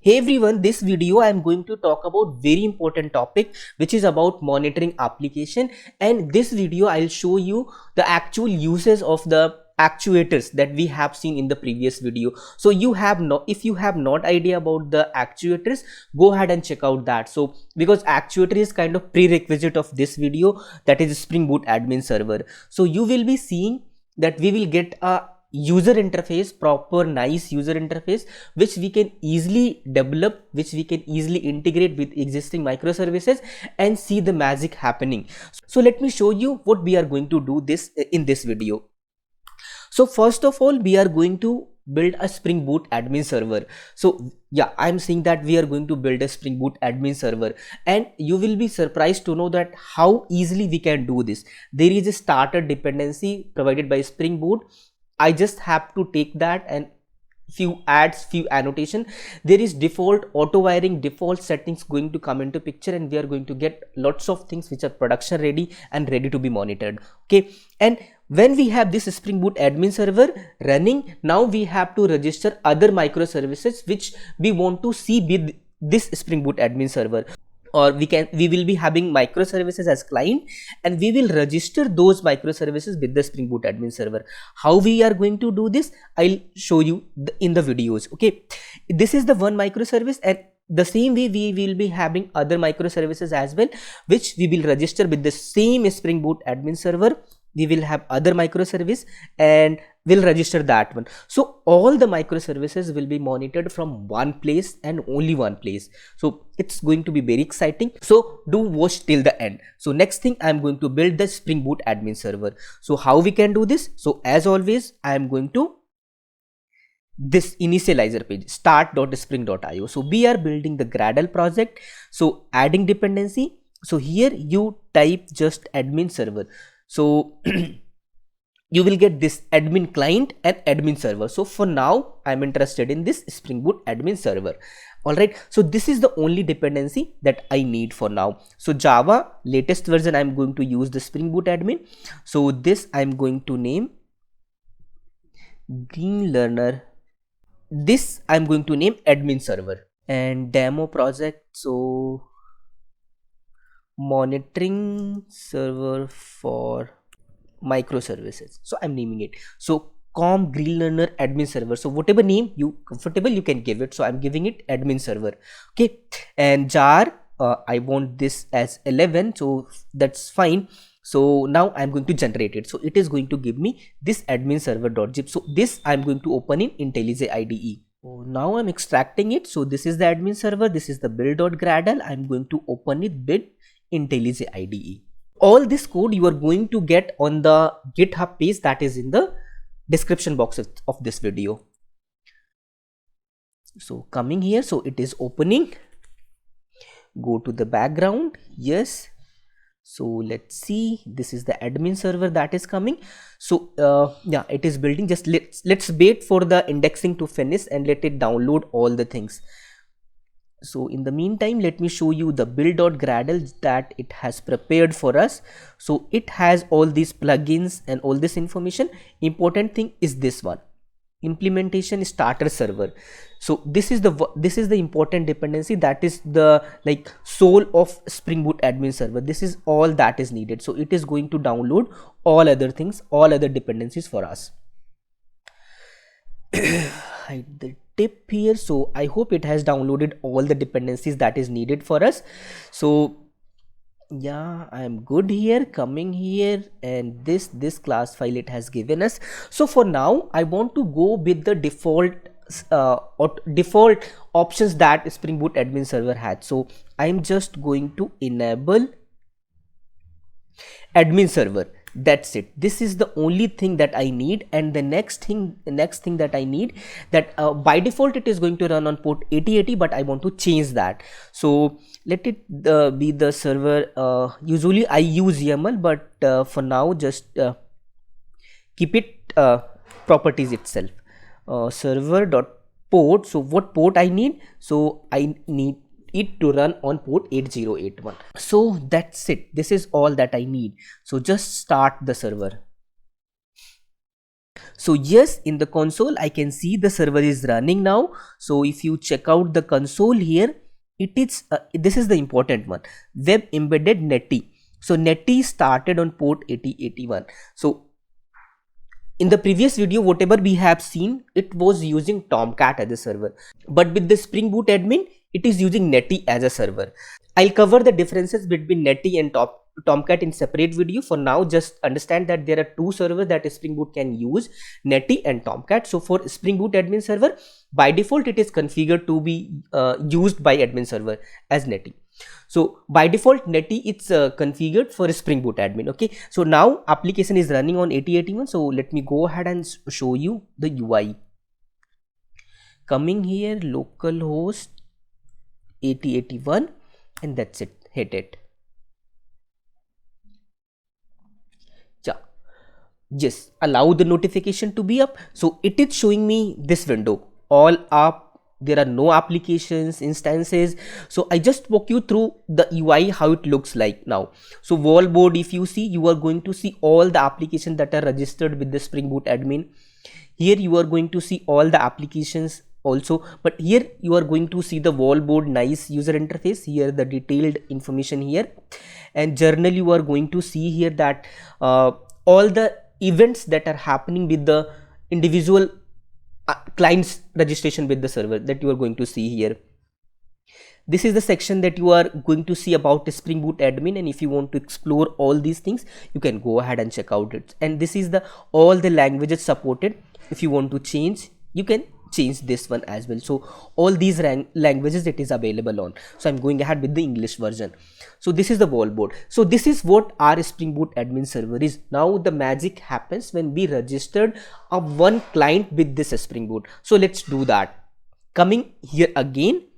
Hey everyone, this video I am going to talk about very important topic which is about monitoring application, and this video I'll show you the actual uses of the actuators that we have seen in the previous video. So if you have not idea about the actuators, go ahead and check out that. So because actuator is kind of prerequisite of this video, that is Spring Boot admin server. So you will be seeing that we will get a user interface, proper nice user interface, which we can easily develop, which we can easily integrate with existing microservices and see the magic happening. So let me show you what we are going to do this in this video. So first of all, we are going to build a Spring Boot admin server. So yeah, I'm saying that we are going to build a Spring Boot admin server, and you will be surprised to know that how easily we can do this. There is a starter dependency provided by Spring Boot. I just have to take that and few adds, few annotation. There is default auto wiring, default settings going to come into picture, and we are going to get lots of things which are production ready and ready to be monitored. Okay, and when we have this Spring Boot admin server running, now we have to register other microservices which we want to see with this Spring Boot admin server. Or we will be having microservices as client, and we will register those microservices with the Spring Boot admin server. How we are going to do this, I'll show you in the videos. Okay, this is the one microservice, and the same way we will be having other microservices as well, which we will register with the same Spring Boot admin server. We will have other microservice and we'll register that one. So all the microservices will be monitored from one place and only one place. So it's going to be very exciting. So do watch till the end. So next thing, I'm going to build the Spring Boot admin server. So how we can do this? So as always, I'm going to this initializer page, start.spring.io. So we are building the Gradle project. So adding dependency. So here you type just admin server. So you will get this admin client and admin server. So for now, I'm interested in this Spring Boot admin server. All right. So this is the only dependency that I need for now. So Java latest version, I'm going to use the Spring Boot admin. So this I'm going to name Green Learner. This I'm going to name admin server, and demo project. So monitoring server for microservices. So I'm naming it. So com Green Learner admin server. So whatever name you comfortable, you can give it. So I'm giving it admin server. Okay, and jar, I want this as 11, so that's fine. So now I'm going to generate it. So it is going to give me this admin server.zip. So this I'm going to open in IntelliJ IDE. So now I'm extracting it. So this is the admin server. This is the build.gradle. I'm going to open it with IntelliJ IDE. All this code you are going to get on the GitHub page that is in the description box of this video. So coming here, so it is opening. Go to the background. Yes. So let's see, this is the admin server that is coming. So yeah, it is building. Just let's wait for the indexing to finish and let it download all the things. So in the meantime, let me show you the build.gradle that it has prepared for us. So it has all these plugins and all this information. Important thing is this one, implementation starter server. So this is the important dependency, that is the like soul of Spring Boot admin server. This is all that is needed. So it is going to download all other things, all other dependencies for us. Hide the tip here. So I hope it has downloaded all the dependencies that is needed for us. So yeah, I'm good here. Coming here, and this class file it has given us. So for now, I want to go with the default options that Spring Boot admin server had. So I'm just going to enable admin server. That's it. This is the only thing that I need. And the next thing that I need, that by default it is going to run on port 8080, but I want to change that. So let it be the server. Usually I use YAML, but for now just keep it properties itself. Server.port. So what port I need? So I need it to run on port 8081. So that's it. This is all that I need. So just start the server. So yes, in the console I can see the server is running now. So if you check out the console here, it is this is the important one, web embedded netty. So netty started on port 8081. So in the previous video, whatever we have seen, it was using Tomcat as a server, but with the Spring Boot admin, it is using netty as a server. I'll cover the differences between netty and Tomcat in separate video. For now, just understand that there are two servers that Spring Boot can use, netty and Tomcat. So for Spring Boot admin server, by default it is configured to be used by admin server as netty. So by default netty it's configured for Spring Boot admin. Okay, so now application is running on 8081. So let me go ahead and show you the UI. Coming here, localhost 8081, and that's it. Hit it. Yeah, yes, allow the notification to be up. So it is showing me this window all up. There are no applications instances. So I just walk you through the UI, how it looks like now. So wallboard, if you see, you are going to see all the applications that are registered with the Spring Boot admin. Here you are going to see all the applications also, but here you are going to see the wallboard nice user interface. Here the detailed information here, and journal you are going to see here that all the events that are happening with the individual client's registration with the server that you are going to see here. This is the section that you are going to see about Spring Boot admin, and if you want to explore all these things, you can go ahead and check out it. And this is the all the languages supported. If you want to change, you can change this one as well. So all these languages it is available on. So I'm going ahead with the English version. So this is the wallboard. So this is what our Spring Boot admin server is. Now the magic happens when we registered a one client with this Spring Boot. So let's do that. Coming here again,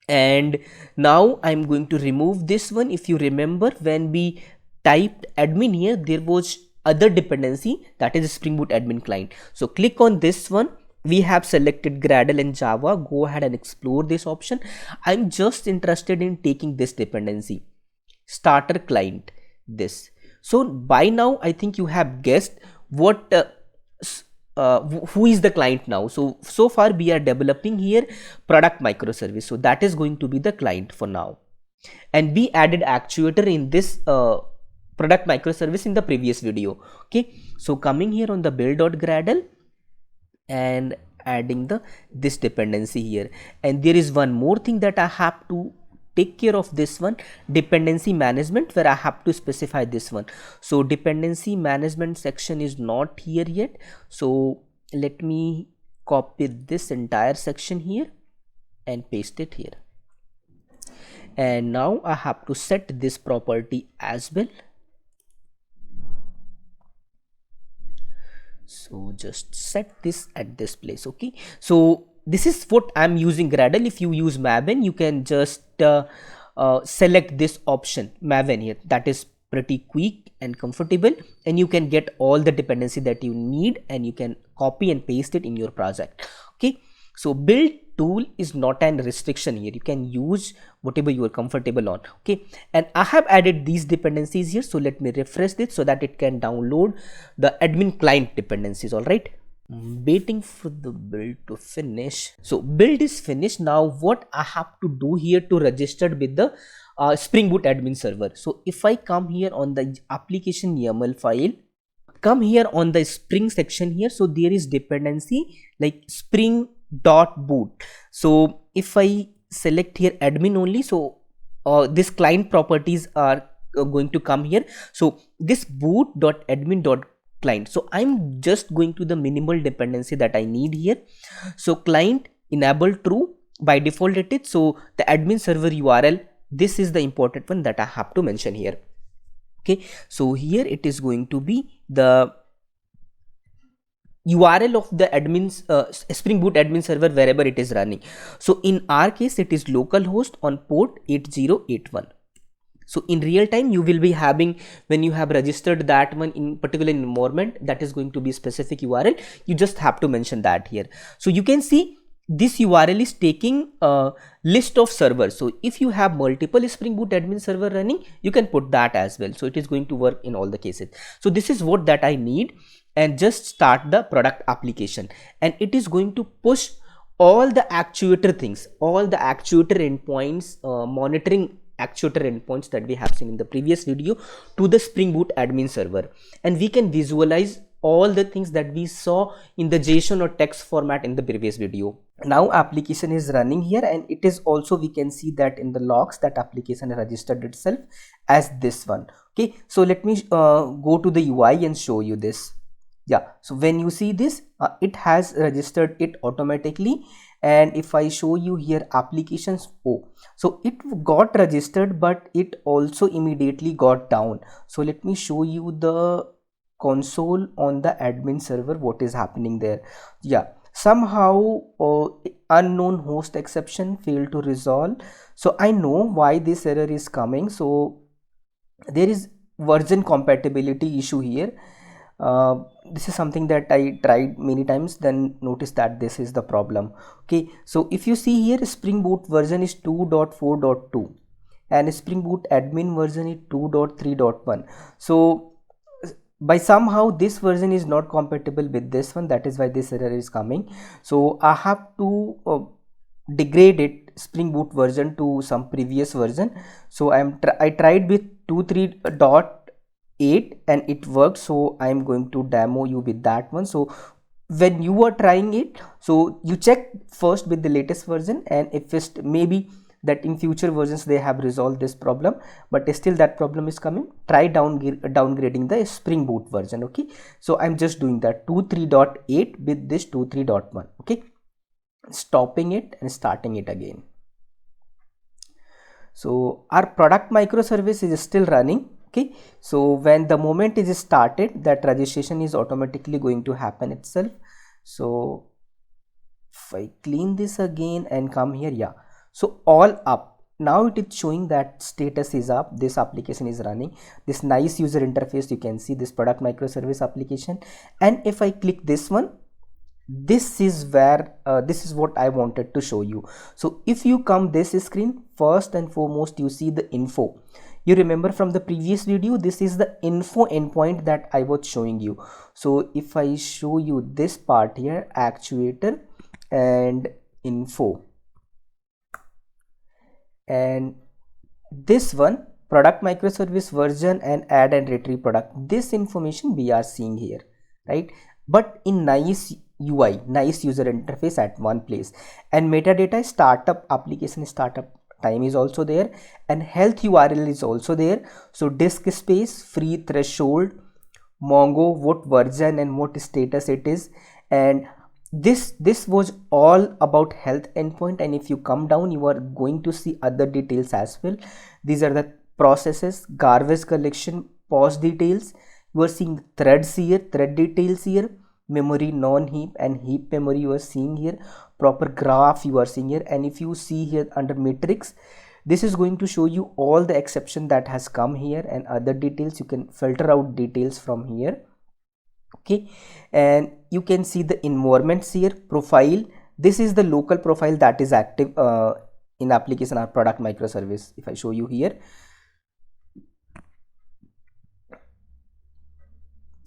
and now I'm going to remove this one. If you remember, when we typed admin here, there was other dependency, that is Spring Boot admin client. So click on this one. We have selected Gradle and Java. Go ahead and explore this option. I'm just interested in taking this dependency, starter client, this. So by now I think you have guessed what who is the client now. So far we are developing here product microservice, so that is going to be the client for now. And we added actuator in this product microservice in the previous video. Okay, so coming here on the build.gradle and adding this dependency here. And there is one more thing that I have to take care of, this one, dependency management, where I have to specify this one. So dependency management section is not here yet. So let me copy this entire section here and paste it here. And now I have to set this property as well. So just set this at this place. Okay, so this is what I'm using Gradle. If you use Maven, you can just select this option Maven here. That is pretty quick and comfortable, and you can get all the dependency that you need, and you can copy and paste it in your project. Okay, so build tool is not an restriction here. You can use whatever you are comfortable on. Okay, and I have added these dependencies here. So let me refresh this so that it can download the admin client dependencies. All right, waiting for the build to finish. So build is finished. Now what I have to do here to register with the Spring Boot admin server. So if I come here on the application YAML file, come here on the Spring section here, so there is dependency like spring.boot. So if I select here admin only, so this client properties are going to come here. So this boot.admin.client, so I'm just going to the minimal dependency that I need here. So client enable true, by default it is. So the admin server URL, this is the important one that I have to mention here. Okay, so here it is going to be the URL of the admin's Spring Boot admin server wherever it is running. So in our case, it is localhost on port 8081. So in real time, you will be having, when you have registered that one in particular environment, that is going to be specific URL. You just have to mention that here. So you can see this URL is taking a list of servers. So if you have multiple Spring Boot admin server running, you can put that as well. So it is going to work in all the cases. So this is what that I need. and just start the product application, and it is going to push all the actuator things, all the actuator endpoints, monitoring actuator endpoints that we have seen in the previous video to the Spring Boot admin server, and we can visualize all the things that we saw in the JSON or text format in the previous video. Now application is running here, and it is also, we can see that in the logs that application registered itself as this one. Okay, so let me go to the UI and show you this. Yeah, so when you see this, it has registered it automatically. And if I show you here applications, oh, so it got registered, but it also immediately got down. So let me show you the console on the admin server, what is happening there. Yeah, somehow unknown host exception failed to resolve. So I know why this error is coming. So there is version compatibility issue here. This is something that I tried many times, then notice that this is the problem. Okay, so if you see here, Spring Boot version is 2.4.2 and Spring Boot admin version is 2.3.1. so by somehow this version is not compatible with this one, that is why this error is coming. So I have to degrade it, Spring Boot version, to some previous version. So I tried with 2.3.8 and it worked, so I am going to demo you with that one. So when you are trying it, so you check first with the latest version, and if it's maybe that in future versions they have resolved this problem, but still that problem is coming, try downgrading the Spring Boot version. Okay, so I'm just doing that 2.3.8 with this 2.3.1. okay, stopping it and starting it again. So our product microservice is still running. Okay, so when the moment is started, that registration is automatically going to happen itself. So if I clean this again and come here, yeah, so all up, now it is showing that status is up, this application is running, this nice user interface, you can see this product microservice application. And if I click this one, this is where this is what I wanted to show you. So if you come this screen, first and foremost you see the info. You remember from the previous video, this is the info endpoint that I was showing you. So if I show you this part here, actuator and info, and this one, product microservice version and add and retrieve product, this information we are seeing here, right? But in nice UI, nice user interface at one place. And metadata, startup application startup time is also there, and health URL is also there. So disk space, free threshold, Mongo, what version and what status it is, and this was all about health endpoint. And if you come down, you are going to see other details as well. These are the processes, garbage collection, pause details. You are seeing threads here, thread details here, memory, non-heap and heap memory you are seeing here, proper graph you are seeing here. And if you see here under matrix, this is going to show you all the exception that has come here and other details. You can filter out details from here. Okay, and you can see the environments here, profile. This is the local profile that is active in application or product microservice. If I show you here,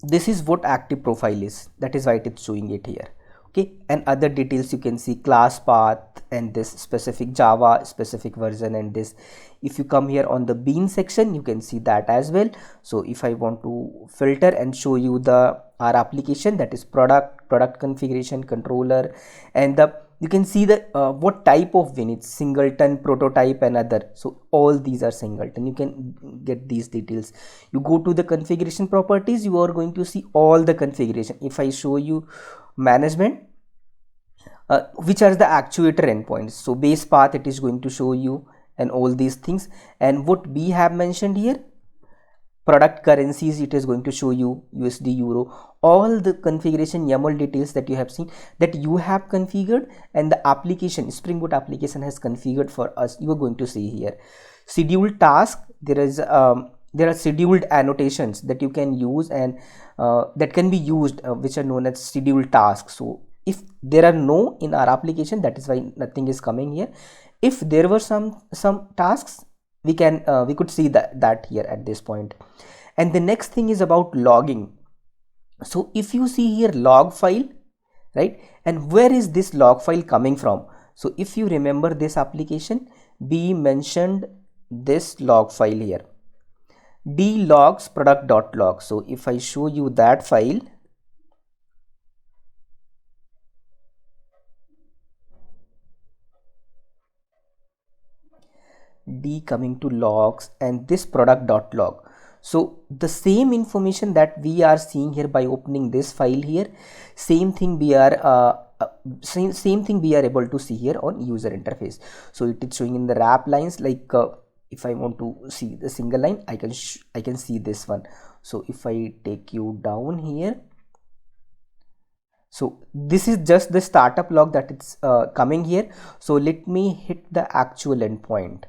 this is what active profile is, that is why it is showing it here. Okay, and other details you can see, class path and this specific Java specific version. And this, if you come here on the bean section, you can see that as well. So if I want to filter and show you the our application, that is product configuration, controller, and the you can see the what type of bean, it's singleton, prototype and other. So all these are singleton, you can get these details. You go to the configuration properties, you are going to see all the configuration. If I show you management, which are the actuator endpoints, so base path it is going to show you and all these things. And what we have mentioned here, product currencies, it is going to show you USD, euro, all the configuration YAML details that you have seen, that you have configured and the application, Spring Boot application has configured for us, you are going to see here. Scheduled task, there are scheduled annotations that you can use and that can be used, which are known as scheduled tasks. So if there are no in our application, that is why nothing is coming here. If there were some tasks, we could see that here at this point. And the next thing is about logging. So if you see here log file, right, and where is this log file coming from? So if you remember this application, we mentioned this log file here, dlogs product.log. So if I show you that file, d coming to logs and this product.log. So the same information that we are seeing here by opening this file here, same thing we are same thing we are able to see here on user interface. So it is showing in the wrap lines, like if I want to see the single line, I can see this one. So if I take you down here, so this is just the startup log that it's coming here. So let me hit the actual endpoint.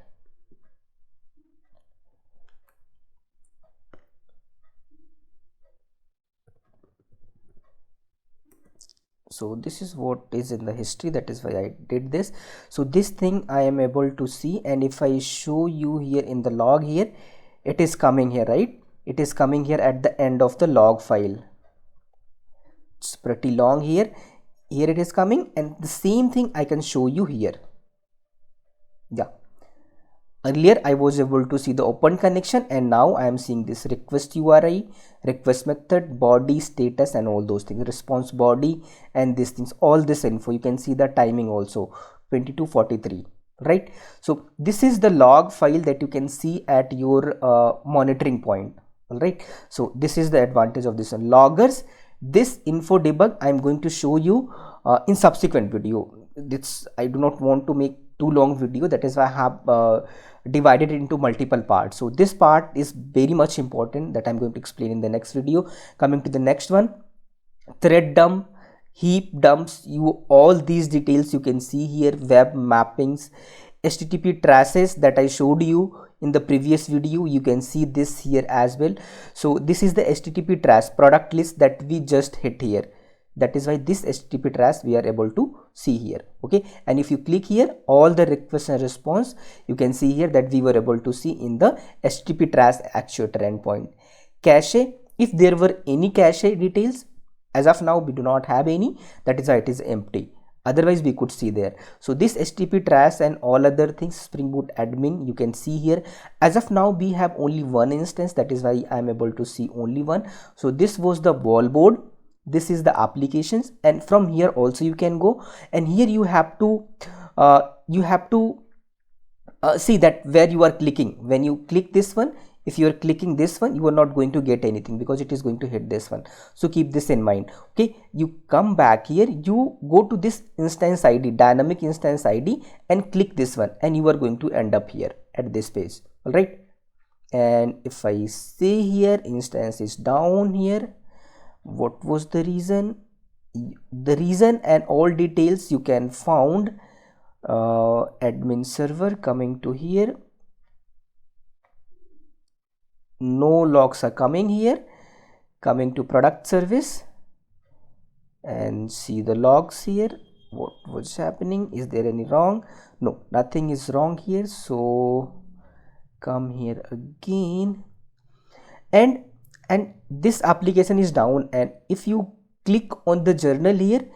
So this is what is in the history, that is why I did this. So this thing I am able to see, and if I show you here in the log here, it is coming here, right? It is coming here at the end of the log file. It's pretty long here. Here it is coming, and the same thing I can show you here. Yeah, earlier I was able to see the open connection, and now I am seeing this request URI, request method, body, status, and all those things, response body, and these things, all this info. You can see the timing also, 22:43, right? So this is the log file that you can see at your monitoring point. All right, so this is the advantage of this one. Loggers, this info debug I'm going to show you in subsequent video. This I do not want to make too long video, that is why I have divided it into multiple parts. So this part is very much important, that I'm going to explain in the next video. Coming to the next one, thread dump, heap dumps, you all these details you can see here, web mappings, HTTP traces that I showed you in the previous video, you can see this here as well. So this is the HTTP trace product list that we just hit here. That is why this HTTP trace we are able to see here. Okay, and if you click here, all the request and response you can see here that we were able to see in the HTTP trace actuator endpoint. Cache, if there were any cache details, as of now we do not have any, that is why it is empty. Otherwise we could see there. So this HTTP trace and all other things, Spring Boot admin, you can see here. As of now we have only one instance, that is why I am able to see only one. So this was the wall board, this is the applications, and from here also you can go, and here you have to see that where you are clicking. When you click this one, if you are clicking this one, you are not going to get anything because it is going to hit this one. So keep this in mind. Okay, you come back here, you go to this instance ID, dynamic instance ID, and click this one, and you are going to end up here at this page. All right, and if I say here instance is down here, what was the reason? The reason and all details you can found admin server. Coming to here, no logs are coming here. Coming to product service and see the logs here, what was happening, is there any wrong? No, nothing is wrong here. So come here again, and this application is down, and if you click on the journal here,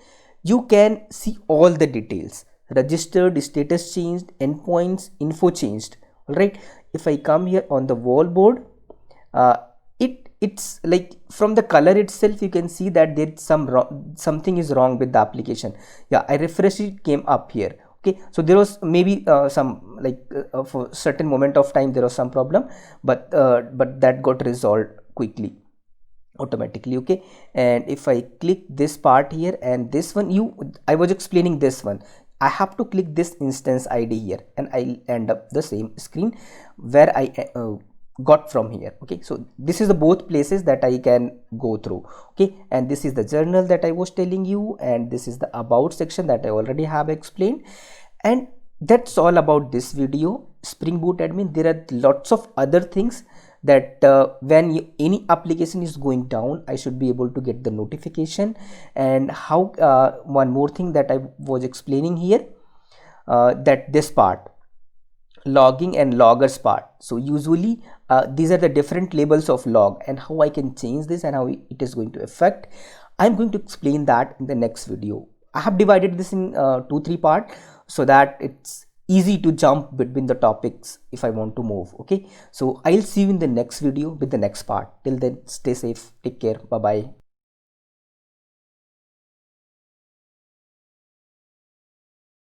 you can see all the details, registered, status changed, endpoints, info changed. All right, if I come here on the wall board, it's like from the color itself you can see that there's something is wrong with the application. Yeah, I refreshed it, came up here. Okay, so there was maybe some like for certain moment of time there was some problem, but that got resolved quickly, automatically. Okay, and if I click this part here and this one, I was explaining this one, I have to click this instance ID here, and I'll end up the same screen where I got from here. Okay, so this is the both places that I can go through. Okay, and this is the journal that I was telling you, and this is the about section that I already have explained. And that's all about this video, Spring Boot admin. There are lots of other things that when any application is going down, I should be able to get the notification. And how one more thing that I was explaining here, that this part, logging and loggers part. So usually these are the different labels of log, and how I can change this and how it is going to affect. I'm going to explain that in the next video. I have divided this in 2-3 part so that it's easy to jump between the topics if I want to move. Okay, so I'll see you in the next video with the next part. Till then, stay safe, take care, bye bye.